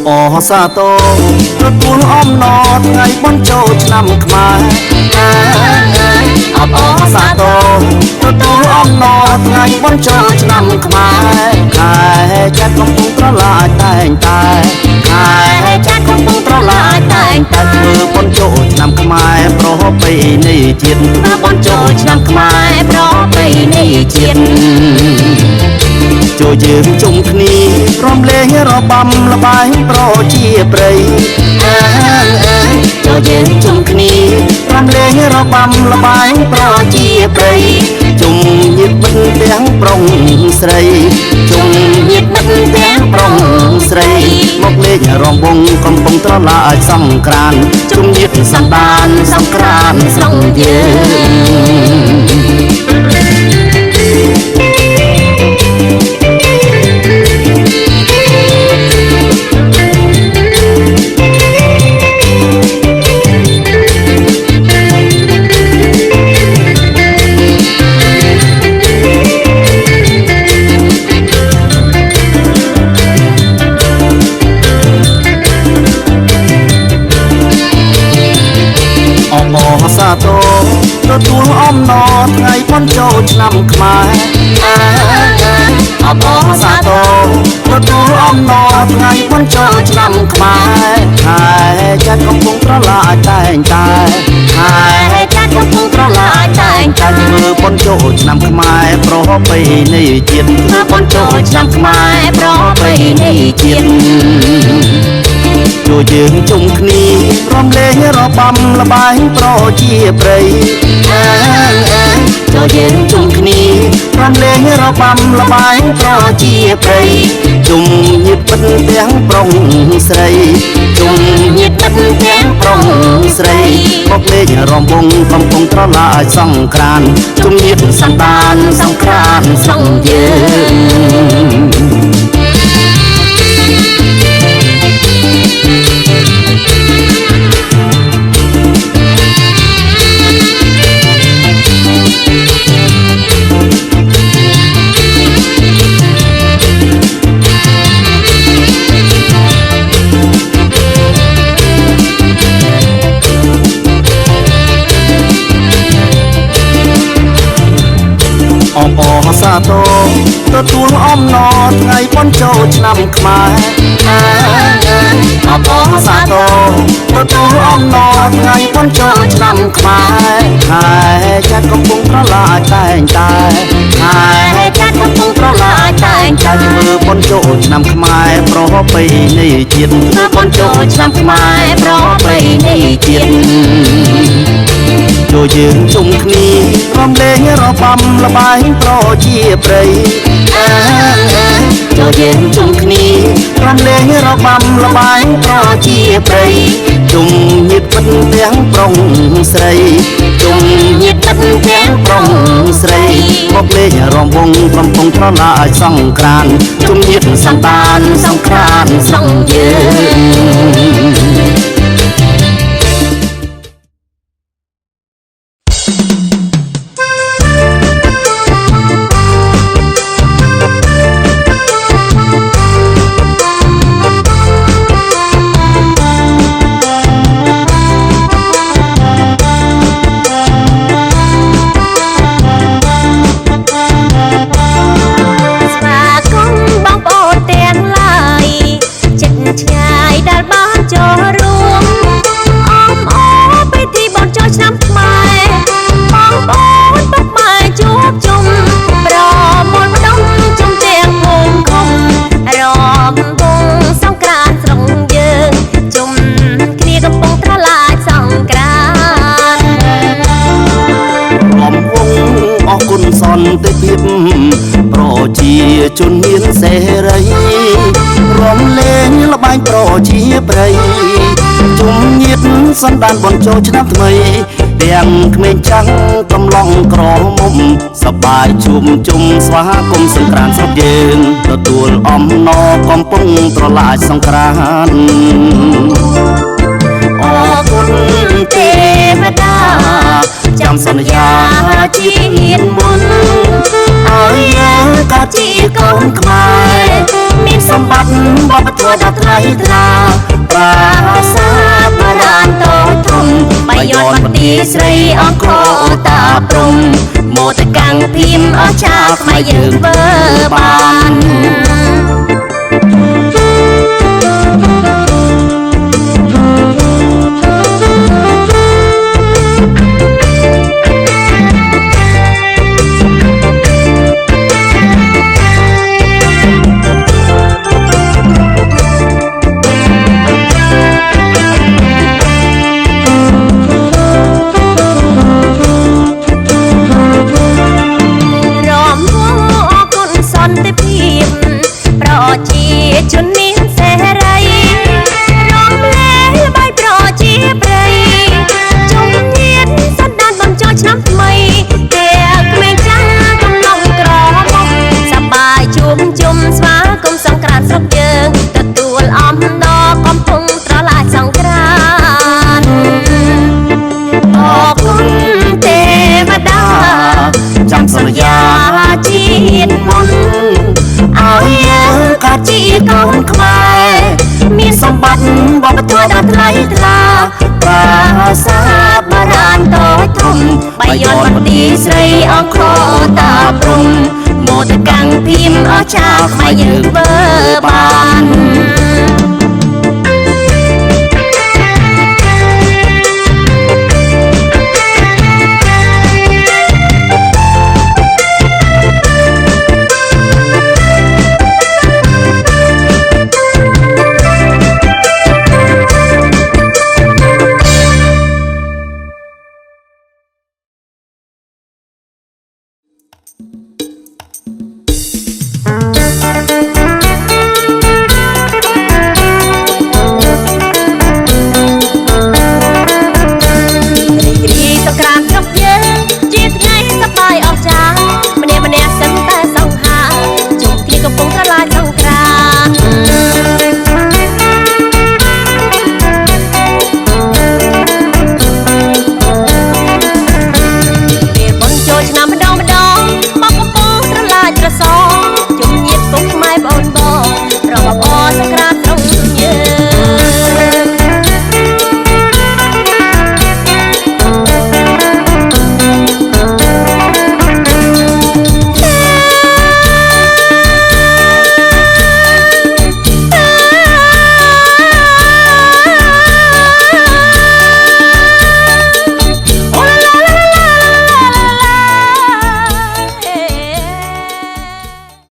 អសាទរទទួលអំណរថ្ងៃបុណ្យចូលឆ្នាំខ្មែរអសាទរទទួលអំណរថ្ងៃបុណ្យចូលឆ្នាំខ្មែរខែចាត់កំពុងត្រឡាចតែងតែខែចាត់កំពុងត្រឡាចតែងតែធ្វើបុណ្យចូលឆ្នាំខ្មែរប្រពៃណីជាតិធ្វើបុណ្យចូលឆ្នាំខ្មែរប្រពៃណីជាតិចូលយើងជុំគ្នារំលែងរបាំល្បែងប្រជាប្រិយចូលយើងជុំគ្នារំលែងរបាំល្បែងប្រជាប្រិយជុំញាតិមិត្តទាំងប្រុងស្រីជុំញាតិមិត្តទាំងប្រុងស្រីមកលេងរំវង់កំពុងត្រឡាចសង្ក្រាន្តជុំញាតិសន្តានសង្ក្រាន្តស្រុកសាទរទទួលអំណរថ្ងៃបុណ្យចូលឆ្នាំខ្មែរសាទរទទួលអំណរថ្ងៃបុណ្យចូលឆ្នាំខ្មែរខែចាត់កំពុងត្រឡាចតែងតែខែចាត់កំពុងត្រឡាចតែងតែធ្វើបុណ្យចូលឆ្នាំខ្មែរប្រពៃណីជាតិធ្វើបុណ្យចូលឆ្នាំខ្មែរប្រពៃណីជាតិចូលយើងជុំគ្នារំលែងរបាំល្បែងប្រជាប្រិយចូលយើងជុំគ្នារំលែងរបាំល្បែងប្រជាប្រិយជុំញាតិមិត្តទាំងប្រុងស្រីជុំញាតិមិត្តទាំងប្រុងស្រីមកលេងរំវង់កំពុងត្រឡាចសង្ក្រាន្តជុំញាតិសន្តានសង្ក្រាន្តស្រុកយើងសាទរទទួលអំណរថ្ងៃបុណ្យចូលឆ្នាំខ្មែរសាទរទទួលអំណរថ្ងៃបុណ្យចូលឆ្នាំខ្មែរខែចាត់កំពុងត្រឡាចតែងតែខែចាត់កំពុងត្រឡាចតែងតែធ្វើបុណ្យចូលឆ្នាំខ្មែរប្រពៃណីជាតិធ្វើបុណ្យចូលឆ្នាំខ្មែរប្រពៃណីជាតិចូលយើងជុំគ្នារំលែងរបាំល្បែងប្រជាប្រិយចូលយើងជុំគ្នារំលែងរបាំល្បែងប្រជាប្រិយជុំញាតិមិត្តទាំងប្រុងស្រីជុំញាតិមិត្តទាំងប្រុងស្រីមកលេងរំវង់កំពុងត្រឡាចសង្ក្រាន្តជុំញាតិសន្តានសង្ក្រាន្តស្រុកយើងសន្តិភាពប្រជាជនមានសេរីរំលែងល្បែងប្រជាប្រិយជុំញាតិសន្តានបុណ្យចូលឆ្នាំថ្មីទាំងក្មេងចាំងកំឡុងក្រមុំសប្បាយជួបជុំស្វាគមន៍សង្ក្រាន្តស្រុកយើងទទួលអំណរកំពុងត្រឡាចសង្ក្រាន្តអរគុណទេវតាចាំសន្យាជាហ៊ានមុនអ ឲ្យយើងក៏ជាកូនខ្មែរមានសម្បត្តិវប្បធម៌ដ៏ថ្លៃថ្លាប្រាសាទបុរាណតូចធំបាយ័នមន្ទីរស្រីអង្គរអូតាព្រំមោទកាំងភីមអស្ចារ្យខ្មែរយើងធ្វើបានជាជនមានសេរីរំលែងល្បែងប្រជាប្រិយជំនាញសន្តានបំចូលឆ្នាំថ្មីតែក្មេងចាស់កំឡុងក្រមុំសប្បាយជួបជុំស្វាគមន៍សង្ក្រាន្តស្រុកយើងទទួលអំណរកំពុងត្រឡាចសង្ក្រាន្តអរគុណទេវតាចាំសន្យាជាតិមុនឲ្យយើងក៏ជាកូនខ្មែរមានសម្បត្តិវប្បធម៌ដ៏ថ្លៃថ្លាប្រាសាទបុរាណតូចធំបាយ័នមន្ទីរស្រីអង្គរអូតាព្រំមោទកាំងភីមអស្ចារ្យខ្មែរយើងធ្វើបាន